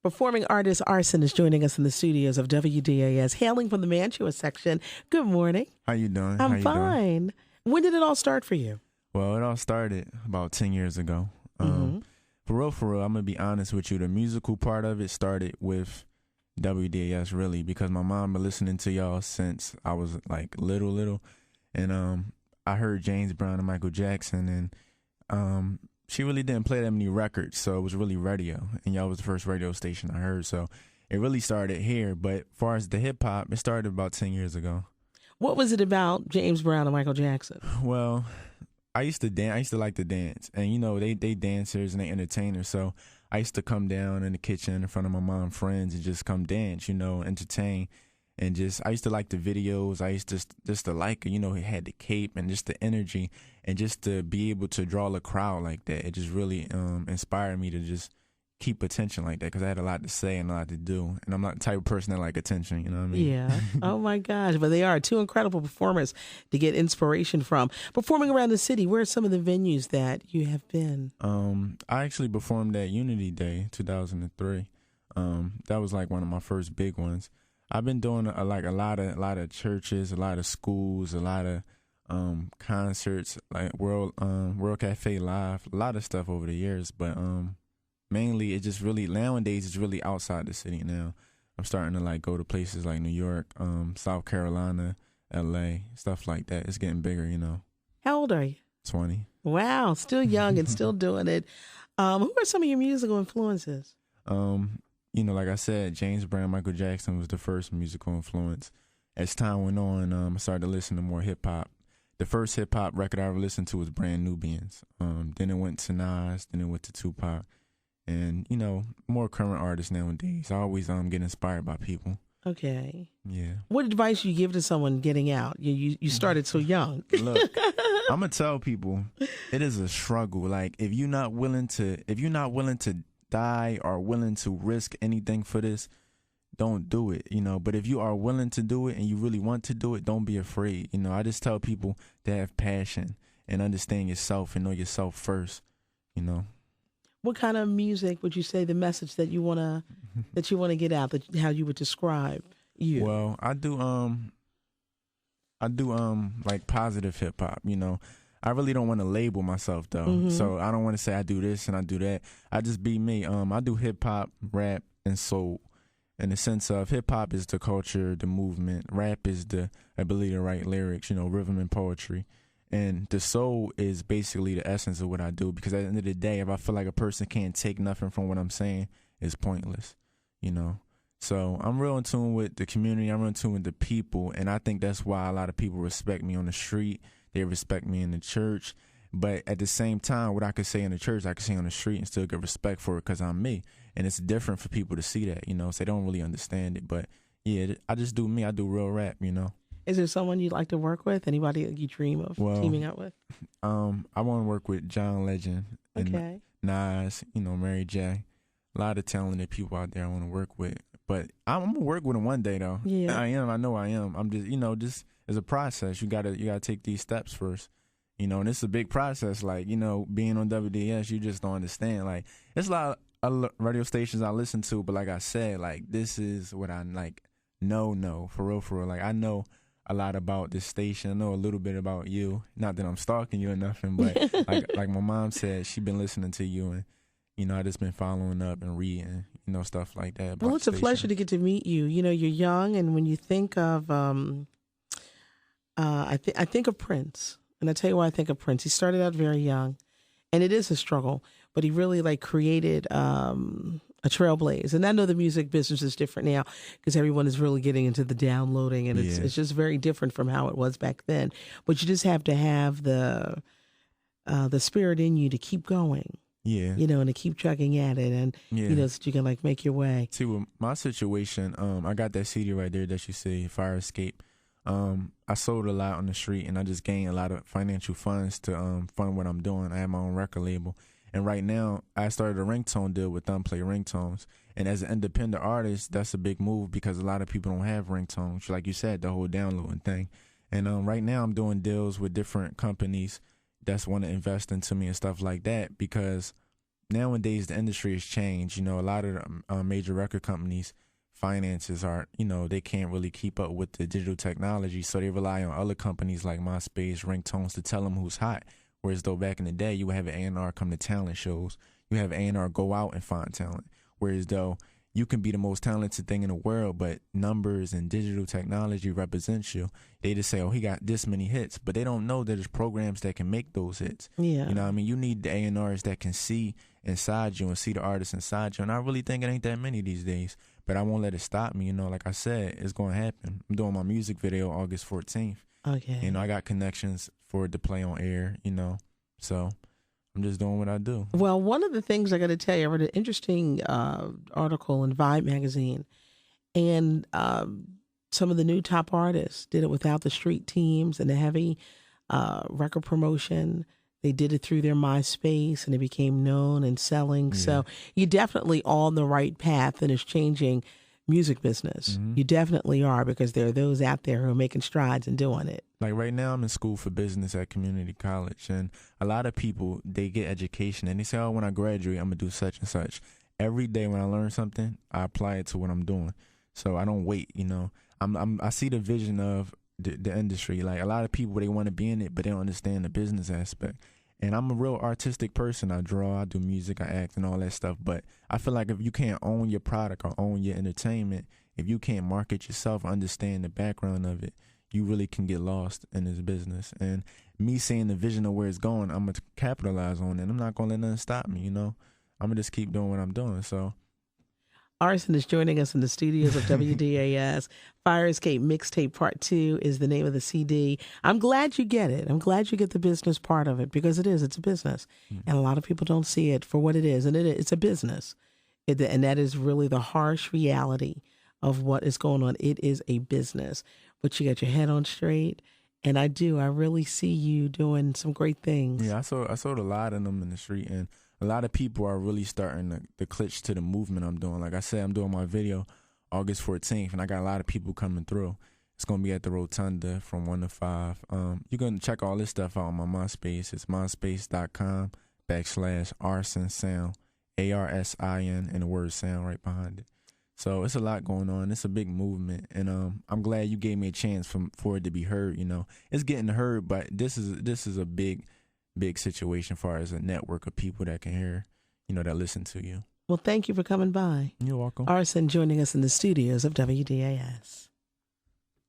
Performing artist Arsin is joining us in the studios of WDAS, hailing from the Mantua section. Good morning. How you doing? I'm How you fine. Doing? When did it all start for you? Well, it all started about 10 years ago. For real, I'm going to be honest with you. The musical part of it started with WDAS, really, because my mom been listening to y'all since I was, like, little. And I heard James Brown and Michael Jackson, and she really didn't play that many records, so it was really radio. And y'all was the first radio station I heard, so it really started here. But as far as the hip-hop, it started about 10 years ago. What was it about James Brown and Michael Jackson? Well, I used to dance. I used to like to dance, and you know they dancers and they entertainers. So I used to come down in the kitchen in front of my mom friends and just come dance, you know, entertain, and just I used to like the videos. I used to just to like, you know, he had the cape and just the energy, and just to be able to draw a crowd like that. It just really inspired me to just keep attention like that, because I had a lot to say and a lot to do, and I'm not the type of person that like attention, you know what I mean? Yeah. Oh my gosh. But they are two incredible performers to get inspiration from. Performing around the city, where are some of the venues that you have been? I actually performed at Unity Day 2003. That was like one of my first big ones. I've been doing a lot of churches, a lot of schools, a lot of concerts, like World Cafe Live, a lot of stuff over the years, but mainly, it just really, nowadays, it's really outside the city now. I'm starting to, like, go to places like New York, South Carolina, L.A., stuff like that. It's getting bigger, you know. How old are you? 20. Wow, still young and still doing it. Who are some of your musical influences? You know, like I said, James Brown, Michael Jackson was the first musical influence. As time went on, I started to listen to more hip-hop. The first hip-hop record I ever listened to was Brand Nubians. Then it went to Nas, then it went to Tupac. And, you know, more current artists nowadays. I always get inspired by people. Okay. Yeah. What advice you give to someone getting out? You started so young. Look, I'm gonna tell people it is a struggle. Like, if you're not willing to die or willing to risk anything for this, don't do it, you know. But if you are willing to do it and you really want to do it, don't be afraid. You know, I just tell people to have passion and understand yourself and know yourself first, you know. What kind of music would you say the message that you wanna get out, how you would describe you? Well, I do like positive hip hop, you know. I really don't want to label myself though. So I don't want to say I do this and I do that. I just be me. I do hip hop, rap, and soul. In the sense of hip hop is the culture, the movement. Rap is the ability to write lyrics, you know, rhythm and poetry. And the soul is basically the essence of what I do, because at the end of the day, if I feel like a person can't take nothing from what I'm saying, it's pointless, you know. So I'm real in tune with the community. I'm real in tune with the people. And I think that's why a lot of people respect me on the street. They respect me in the church. But at the same time, what I could say in the church, I could say on the street and still get respect for it, because I'm me. And it's different for people to see that, you know, so they don't really understand it. But, yeah, I just do me. I do real rap, you know. Is there someone you'd like to work with? Anybody that you dream of teaming up with? I want to work with John Legend and Nas, you know, Mary J. A lot of talented people out there I want to work with. But I'm going to work with them one day, though. Yeah. I know I am. I'm just, you know, just as a process, you gotta take these steps first. You know, and it's a big process. Like, you know, being on WDS, you just don't understand. Like, it's a lot of radio stations I listen to, but like I said, like, this is what I, like, know, for real. Like, I know a lot about this station. I know a little bit about you. Not that I'm stalking you or nothing, but like my mom said, she been listening to you, and you know, I just been following up and reading, you know, stuff like that. Well, it's a pleasure to get to meet you. You know, you're young, and when you think of, I think of Prince, and I tell you why I think of Prince. He started out very young, and it is a struggle, but he really like created a trailblaze. And I know the music business is different now, because everyone is really getting into the downloading, and it's just very different from how it was back then. But you just have to have the spirit in you to keep going. Yeah. You know, and to keep chugging at it, and, you know, so you can like make your way. See, with my situation, I got that CD right there that you see, Fire Escape. I sold a lot on the street, and I just gained a lot of financial funds to fund what I'm doing. I have my own record label. And right now, I started a ringtone deal with Thumbplay Ringtones. And as an independent artist, that's a big move, because a lot of people don't have ringtones. Like you said, the whole downloading thing. And right now, I'm doing deals with different companies that's want to invest into me and stuff like that, because nowadays the industry has changed. You know, a lot of major record companies finances are, you know, they can't really keep up with the digital technology, so they rely on other companies like MySpace, ringtones to tell them who's hot. Whereas though back in the day, you would have an A&R come to talent shows, you have A&R go out and find talent. Whereas though you can be the most talented thing in the world, but numbers and digital technology represents you. They just say, oh, he got this many hits, but they don't know that there's programs that can make those hits. Yeah. You know what I mean? You need the A&Rs that can see inside you and see the artists inside you. And I really think it ain't that many these days, but I won't let it stop me. You know, like I said, it's going to happen. I'm doing my music video August 14th. Okay. You know, I got connections for it to play on air, you know, so I'm just doing what I do. Well, one of the things I got to tell you, I read an interesting article in Vibe magazine, and some of the new top artists did it without the street teams and the heavy record promotion. They did it through their MySpace, and it became known and selling. Yeah. So you're definitely on the right path, and it's changing music business. Mm-hmm. You definitely are, because there are those out there who are making strides and doing it. Like right now, I'm in school for business at community college, and a lot of people, they get education and they say, oh, when I graduate, I'm gonna do such and such. Every day when I learn something, I apply it to what I'm doing. So I don't wait, you know. I see the vision of the industry. Like a lot of people, they want to be in it, but they don't understand the business aspect. And I'm a real artistic person. I draw, I do music, I act, and all that stuff. But I feel like if you can't own your product or own your entertainment, if you can't market yourself, understand the background of it, you really can get lost in this business. And me seeing the vision of where it's going, I'm going to capitalize on it. I'm not going to let nothing stop me, you know. I'm going to just keep doing what I'm doing, so. Arsin is joining us in the studios of WDAS. Fire Escape Mixtape Part 2 is the name of the CD. I'm glad you get it. I'm glad you get the business part of it, because it's a business. Mm-hmm. And a lot of people don't see it for what it is. And it's a business. And that is really the harsh reality of what is going on. It is a business. But you got your head on straight. And I really see you doing some great things. Yeah, I sold a lot of them in the street, and a lot of people are really starting to clutch to the movement I'm doing. Like I said, I'm doing my video August 14th, and I got a lot of people coming through. It's going to be at the Rotunda from 1 to 5. You're going to check all this stuff out on my MySpace. It's myspace.com/Arsin Sound, ARSIN, and the word sound right behind it. So it's a lot going on. It's a big movement, and I'm glad you gave me a chance for it to be heard. You know, it's getting heard, but this is a big situation as far as a network of people that can hear, you know, that listen to you. Well, thank you for coming by. You're welcome. Arsin joining us in the studios of WDAS.